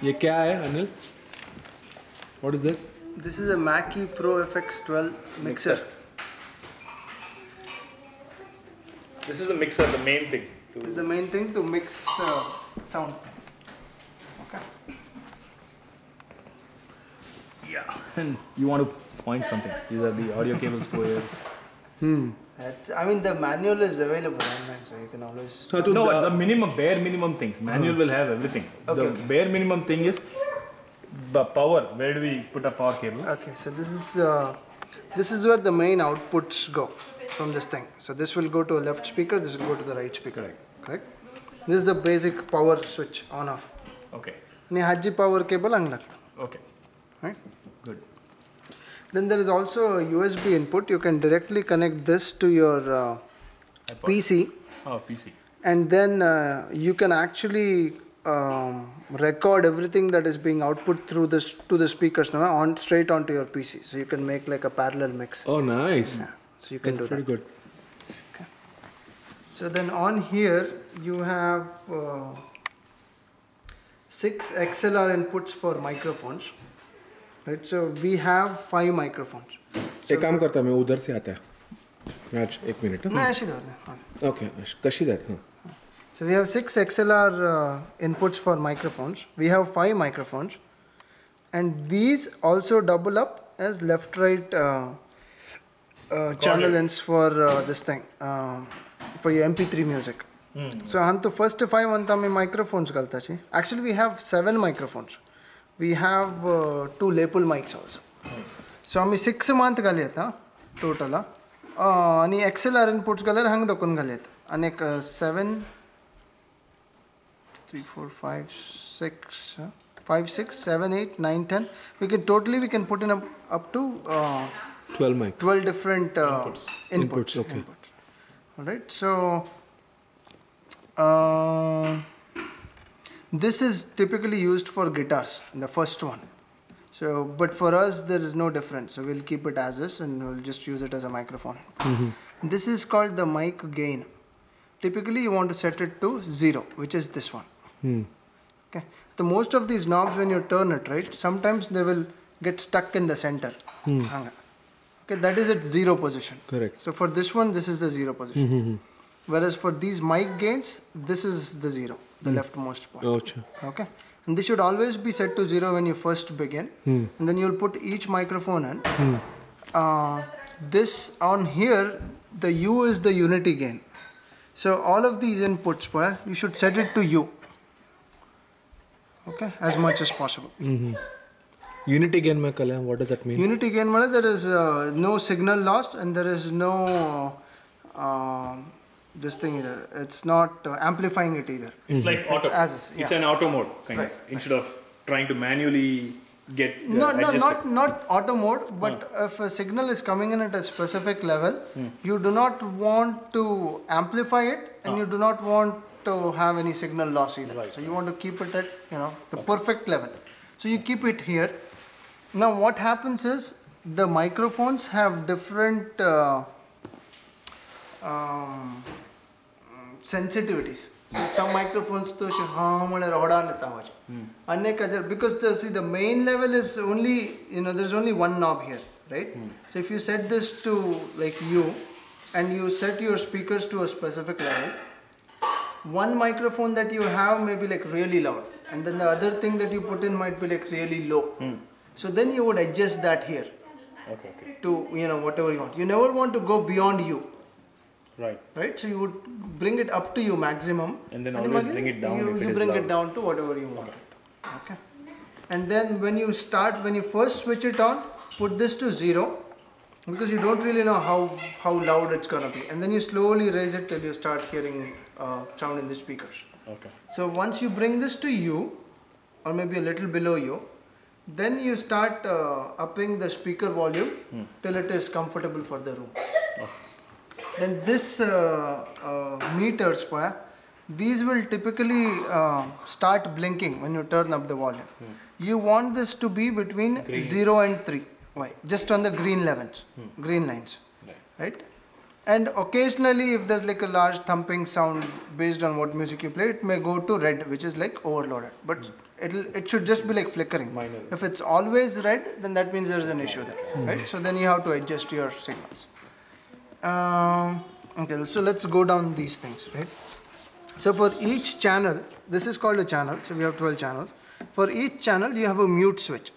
ये क्या है Anil? What is this? This is a Mackie Pro FX12 mixer. This is the mixer, the main thing. This is the main thing to mix sound. Okay. Yeah. And you want to point something. These are the audio cables go here. I mean, the manual is available online, so you can always. No, the minimum, bare minimum things. Manual will have everything. Okay, The bare minimum thing is the power. Where do we put a power cable? Okay, so this is where the main outputs go from this thing. So this will go to a left speaker. This will go to the right speaker. Correct. This is the basic power switch on off. Okay. Ni haji power cable angla. Okay. Right. Good. Then there is also a USB input. You can directly connect this to your PC. Oh, PC. And then you can actually record everything that is being output through this to the speakers now on straight onto your PC. So you can make like a parallel mix. Oh, nice. Yeah. So you can That's do pretty that. good. Okay. So then on here you have 6 XLR inputs for microphones. Right. So we have 5 microphones. एक काम करता मैं उधर से आता है आज एक मिनट No, अशी धर. ओके कशी जात हां So we have 6 XLR inputs for microphones. We have 5 microphones, and these also double up as left-right channel ins for this thing for your MP3 music. So hantu first 5 anta me microphones galta chi. Actually we have 7 microphones. We have 2 lapel mics also. So आम्ही 6 month घालयता total आणि XLR inputs घालर हंग दोन घालयता आणि 7 3 4 5 6 5 6 7 8 9 10 we can put in up to 12 mics 12 different inputs. Okay. All right, so this is typically used for guitars, the first one. So, but for us there is no difference. So we'll keep it as is and we'll just use it as a microphone. This is called the mic gain. Typically you want to set it to 0, which is this one. Okay. So most of these knobs, when you turn it, right, sometimes they will get stuck in the center. Okay, that is at 0 position. Correct. So for this one, this is the 0 position. Whereas for these mic gains, this is the 0, the leftmost point. अच्छा Okay, and this should always be set to 0 when you first begin, and then you'll put each microphone in. This on here, the U is the unity gain. So all of these inputs, you should set it to U. Okay, as much as possible. Unity gain में कल है, what does that mean? Unity gain means there is no signal lost and there is no this thing either. It's not amplifying it either. It's like auto. It's as is, It's yeah. an auto mode kind of. Instead of trying to manually get not auto mode, but if a signal is coming in at a specific level, you do not want to amplify it and you do not want to have any signal loss either. Right. So you want to keep it at the perfect level. So you keep it here. Now what happens is the microphones have different sensitivities. So some microphones to because the main level is only there's only one knob here, right? So if you set this to like U and you set your speakers to a specific level, one microphone that you have may be like really loud and then the other thing that you put in might be like really low. So then you would adjust that here to whatever you want. You never want to go beyond U. Right, so you would bring it up to your maximum, and then always bring it down. You bring it down to whatever you want. Okay, and then when you first switch it on, put this to 0, because you don't really know how loud it's gonna be, and then you slowly raise it till you start hearing sound in the speakers. Okay. So once you bring this to U, or maybe a little below U, then you start upping the speaker volume till it is comfortable for the room. Then this meters, these will typically start blinking when you turn up the volume. You want this to be between 0 and 3. Why? Just on the green lines. Right? And occasionally, if there's like a large thumping sound based on what music you play, it may go to red, which is like overloaded. But it should just be like flickering. Minor. If it's always red, then that means there's an issue there, right? So then you have to adjust your signals. Okay, so let's go down these things, right? So for each channel, this is called a channel. So we have 12 channels. For each channel, you have a mute switch.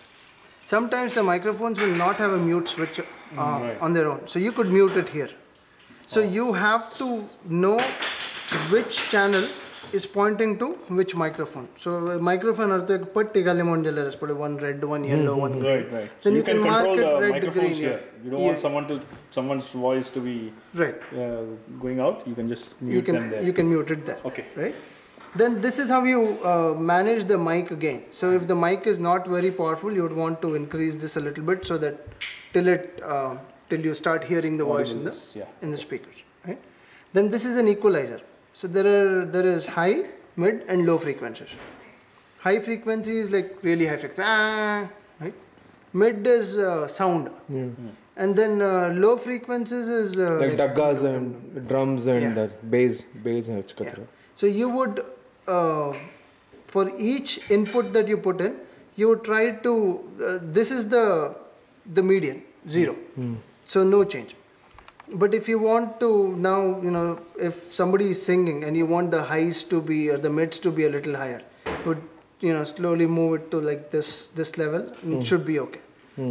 Sometimes the microphones will not have a mute switch on their own. So you could mute it here. So you have to know which channel is pointing to which microphone. So a microphone one red, one yellow, one green. Right. Then So you can mark control it the red, microphones green. here. You don't want someone's voice to be Right. going out. You can just mute them there. You can mute it there. Okay. Right. Then this is how you manage the mic gain. So if the mic is not very powerful, you would want to increase this a little bit so that till you start hearing the voice in the speakers. Right. Then this is an equalizer. So there is high, mid, and low frequencies. High frequency is like really high frequency. Right. Mid is sound. And then low frequencies is like dabgas and drums and the bass and So you would for each input that you put in, you would try to this is the median 0. So no change. But if you want to now, if somebody is singing and you want the highs to be or the mids to be a little higher, you would slowly move it to like this level, and it should be okay.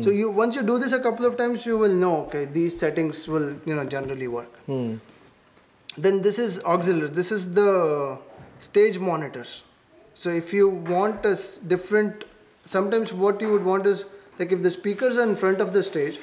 So once you do this a couple of times, you will know, okay, these settings will generally work. Then this is auxiliary. This is the stage monitors. So if you want a different, sometimes what you would want is like if the speakers are in front of the stage,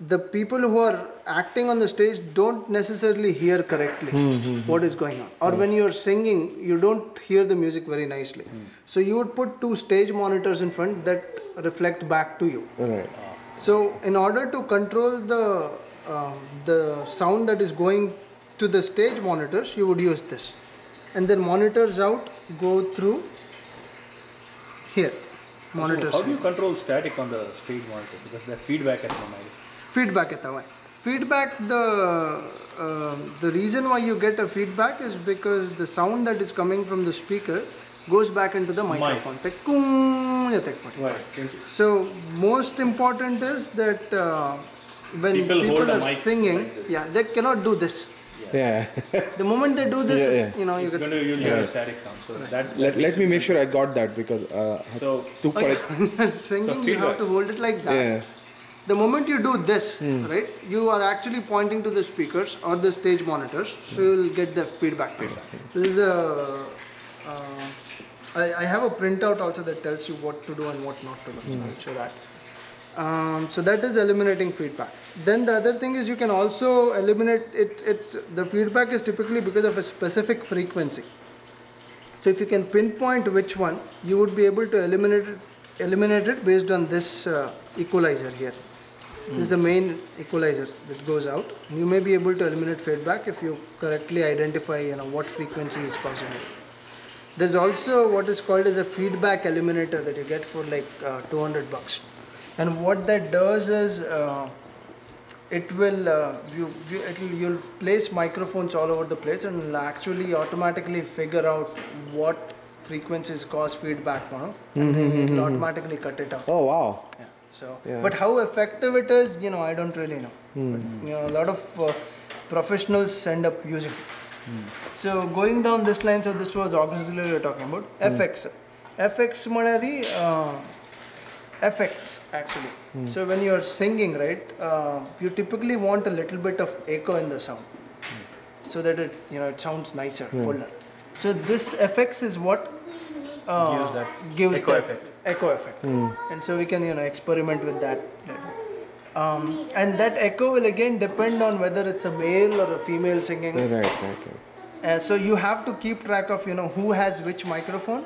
the people who are acting on the stage don't necessarily hear correctly what is going on. Or when you're singing, you don't hear the music very nicely. So you would put 2 stage monitors in front that reflect back to you. Right. So in order to control the sound that is going to the stage monitors, you would use this. And then monitors out go through here. Monitors. So how do you control static on the stage monitor? Because there's feedback at the moment. Feedback at the feedback, the reason why you get a feedback is because the sound that is coming from the speaker goes back into the microphone. Right, thank you. So most important is that when people are singing, they cannot do this. Yeah. The moment they do this, you'll hear a static sound. So let me make sure I got that because when you're singing, you have to hold it like that. Yeah. The moment you do this, right, you are actually pointing to the speakers or the stage monitors, so you will get the feedback. So this is I have a printout also that tells you what to do and what not to do. So I'll show that. So that is eliminating feedback. Then the other thing is you can also eliminate it. The feedback is typically because of a specific frequency. So if you can pinpoint which one, you would be able to eliminate it based on this equalizer here. This is the main equalizer that goes out. You may be able to eliminate feedback if you correctly identify what frequency is causing it. There's also what is called as a feedback eliminator that you get for like $200. And what that does is you'll place microphones all over the place and it'll actually automatically figure out what frequencies cause feedback, and it'll automatically cut it out. Oh wow. Yeah. So, but how effective it is, I don't really know. But, a lot of professionals end up using it. So going down this line, so this was auxiliary we're talking about. FX madari effects actually. So when you're singing, right, you typically want a little bit of echo in the sound, so that it sounds nicer, fuller. So this FX is what gives echo that effect. Echo effect. And so we can experiment with that. And that echo will again depend on whether it's a male or a female singing. Right. So you have to keep track of who has which microphone,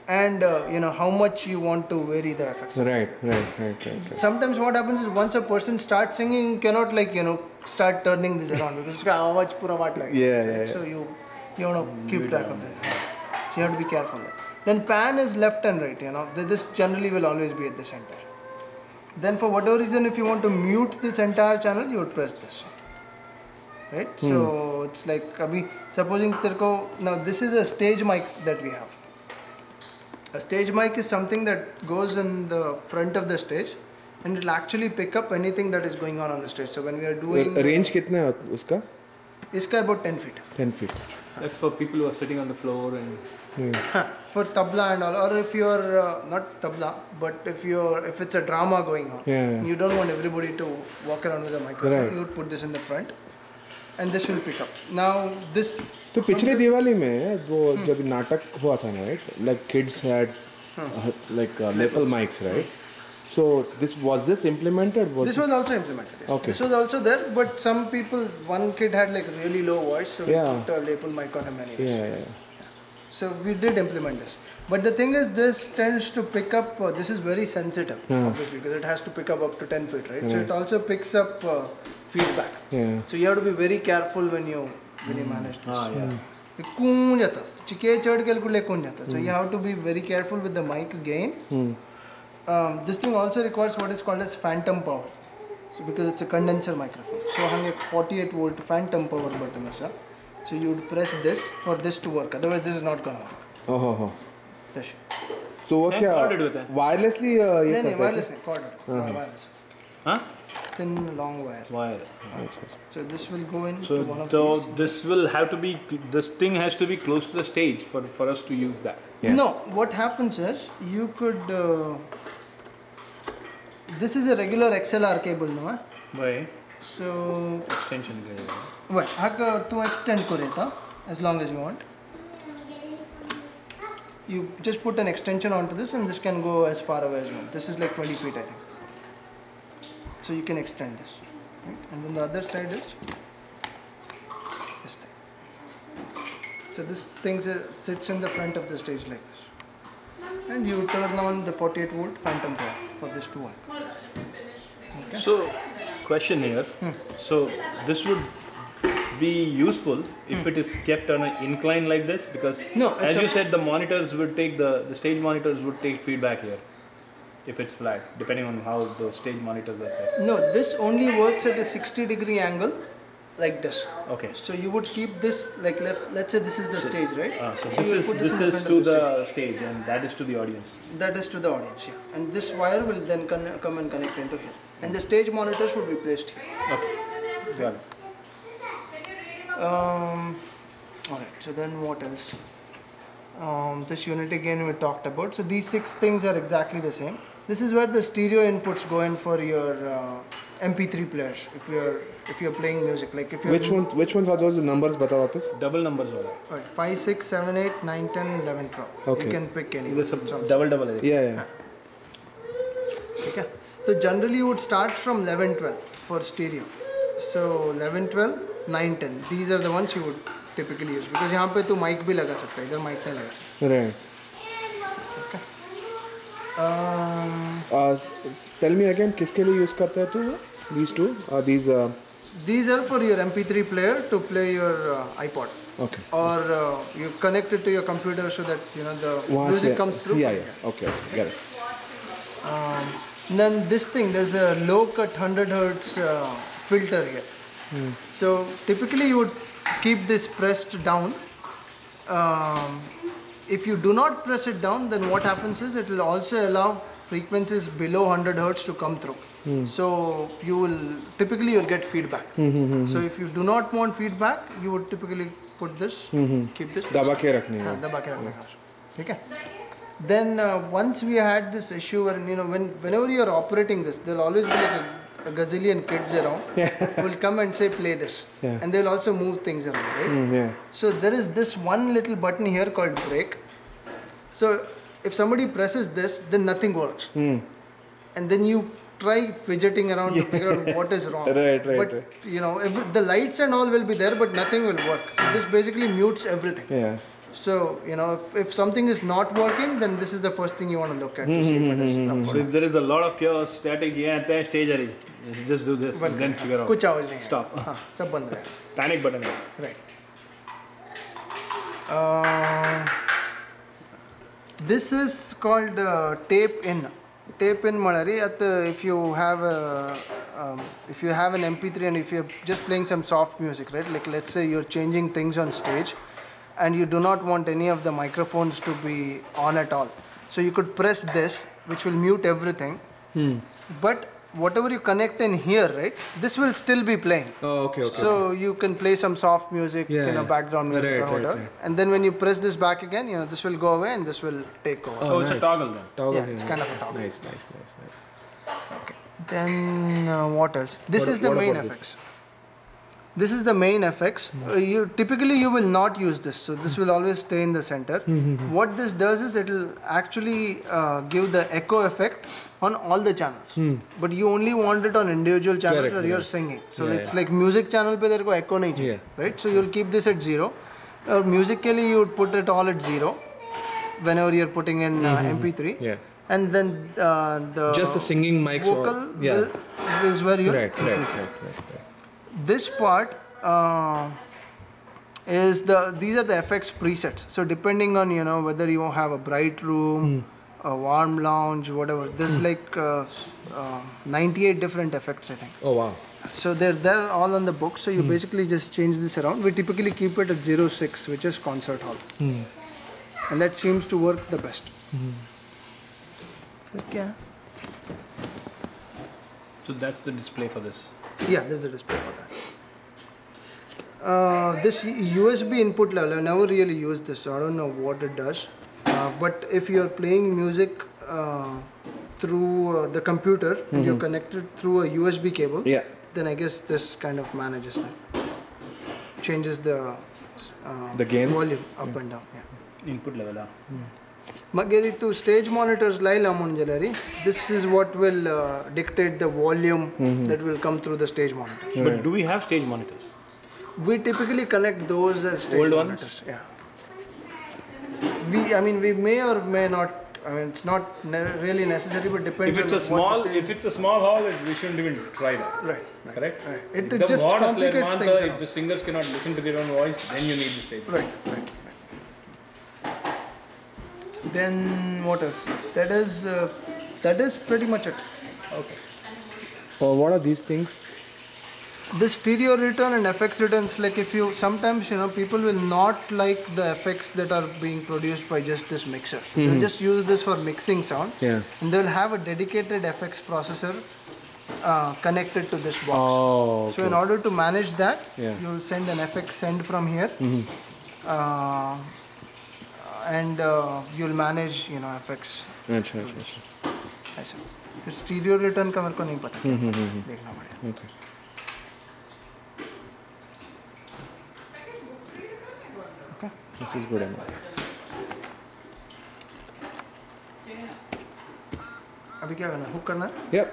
and how much you want to vary the effects. Right. Sometimes what happens is once a person starts singing, you cannot start turning this around because uska awaaz pura vat lagega. Yeah. So you want to keep track of that. So you have to be careful there. Then pan is left and right. This generally will always be at the center. Then for whatever reason, if you want to mute this entire channel, you would press this. right? So it's like abhi supposing terko now this is a stage mic that we have. A stage mic is something that goes in the front of the stage and it will actually pick up anything that is going on the stage. So when we are doing range कितना है उसका? iska about 10 feet. 10 feet. That's for people who are sitting on the floor and. For tabla and all, or if you're not tabla, but if it's a drama going on, you don't want everybody to walk around with a microphone. Right. You would put this in the front, and this will pick up. Now this. तो पिछले दिवाली में वो जब नाटक हुआ था ना, right? Like kids had like lapel mics, right? So was this implemented? This was also implemented. Yes. Okay. This was also there, but some people, one kid had like really low voice, so we put a lapel mic on him anyway. Yeah. So we did implement this. But the thing is, this tends to pick up, this is very sensitive, obviously, because it has to pick up to 10 feet, right? So it also picks up feedback. Yeah. So you have to be very careful when you manage this. Yeah. So you have to be very careful with the mic gain. This thing also requires what is called as phantom power. So because it's a condenser microphone. So hang a 48 volt phantom power button. So you would press this for this to work. Otherwise this is not gonna work. Oh. This. So वो क्या wirelessly ये करता है? Wireless नहीं, corded. Wireless. Huh? Thin long wire. Wire. So this will go in So one of these. this will have to be. This thing has to be close to the stage for us to use that. Yeah. No, what happens is you could. This is a regular XLR cable, no? Why? So. Extension. Well, to extend koreta as long as you want. You just put an extension onto this, and this can go as far away as you want. This is like 20 feet, I think. So you can extend this, right? And then the other side is this thing. So this thing sits in the front of the stage like this, and you turn on the 48 volt phantom power for this to work. Okay. So, question here. So this would be useful if it is kept on an incline like this, because as you said, the monitors would take the stage monitors would take feedback here if it's flat, depending on how the stage monitors are set. No, this only works at a 60-degree angle, like this. Okay. So you would keep this like left. Let's say this is the stage, right? So you would put this in is front to of the stage, and that is to the audience. That is to the audience, yeah. And this wire will then come and connect into here. And the stage monitors would be placed here. Okay. Got it. Alright, so then what else? This unit again we talked about. So these 6 things are exactly the same. This is where the stereo inputs go in for your MP3 players. If you're playing music, like if you're which ones are those numbers? बताओ वापस. Double numbers वाला. Alright, 5, 6, 7, 8, 9, 10, 11, 12. Okay. You can pick any. This is double है. Yeah. Okay. So generally you would start from 11, 12 for stereo. So 11, 12, 9, 10. These are the ones you would typically use, because यहाँ पे तो mic भी लगा सकता है, इधर mic नहीं लगा सकता. Right. Okay. Tell me again, किसके लिए use करता है तू? These two? These are for your MP3 player to play your iPod. Okay. Or you connect it to your computer so that the music comes through. Yeah. Okay. Get it. Then this thing, there's a low cut 100 hertz filter here. So typically you would keep this pressed down. If you do not press it down, then what happens is it will also allow frequencies below 100 hertz to come through. So typically you'll get feedback. So if you do not want feedback, you would typically put this, keep this. दबा के रखने हाँ, दबा के रखने का. Okay. Then once we had this issue where whenever you are operating this, there'll always be like a gazillion kids around who will come and say play this, and they'll also move things around, right? Yeah. So there is this one little button here called break. So if somebody presses this, then nothing works, and then you try fidgeting around to figure out what is wrong. Right. But the lights and all will be there, but nothing will work. So this basically mutes everything. Yeah. So, if something is not working, then this is the first thing you want to look at. To see if it is up or So if there is a lot of chaos, static, stage area, just do this and then figure out. कुछ आवाज नहीं है. Stop. हाँ, सब बंद है. Panic button. Right. This is called tape in. Tape in Malari. If you have if you have an MP3 and if you're just playing some soft music, right? Like let's say you're changing things on stage and you do not want any of the microphones to be on at all. So you could press this, which will mute everything. But whatever you connect in here, right? This will still be playing. Oh, okay. So you can play some soft music, background music or whatever. Right. And then when you press this back again, this will go away and this will take over. Oh, it's a toggle then. Yeah, it's kind of a toggle. Nice. Okay. Then what else? This is the main effects. This is the main effects. Typically you will not use this, so this will always stay in the center. What this does is it will actually give the echo effect on all the channels. But you only want it on individual channels where you're singing. So it's like music channel pe there ko echo nahi chahiye, right? So you'll keep this at 0. Or musically you would put it all at 0 whenever you're putting in MP3. Yeah. And then the Just the singing mics vocal is where you Right. This part is these are the effects presets. So depending on whether you have a bright room, a warm lounge, whatever, there's like 98 different effects, I think. Oh wow. So they're all on the book. So you basically just change this around. We typically keep it at 06, which is concert hall, and that seems to work the best. Okay. So that's the display for this. Yeah, this is the display for that. This USB input level, I never really used this, so I don't know what it does. But if you're playing music through the computer and you're connected through a USB cable, then I guess this kind of manages that. Changes the gain? volume up and down. Yeah. Input level. Magari to stage monitors laila munjalari. This is what will dictate the volume that will come through the stage monitors. But do we have stage monitors? We typically connect those as stage Old monitors. ones? Yeah. We may or may not. I mean, it's not really necessary, but depends. If it's a small hall, we shouldn't even try that. Right. Correct. Right. It just complicates things. If the singers cannot listen to their own voice, then you need the stage. Right. Then what else? That is pretty much it. Okay. What are these things? The stereo return and FX returns, like if you sometimes people will not like the effects that are being produced by just this mixer. They'll just use this for mixing sound. Yeah. And they'll have a dedicated FX processor connected to this box. Oh, okay. So in order to manage that, Yeah. you'll send an FX send from here. And you'll manage FX. अच्छा. ऐसा. फिर stereo return का मेरे को नहीं पता. देखना पड़ेगा. Okay. Okay. This is good enough. अभी क्या करना है? Hook करना है? Yep.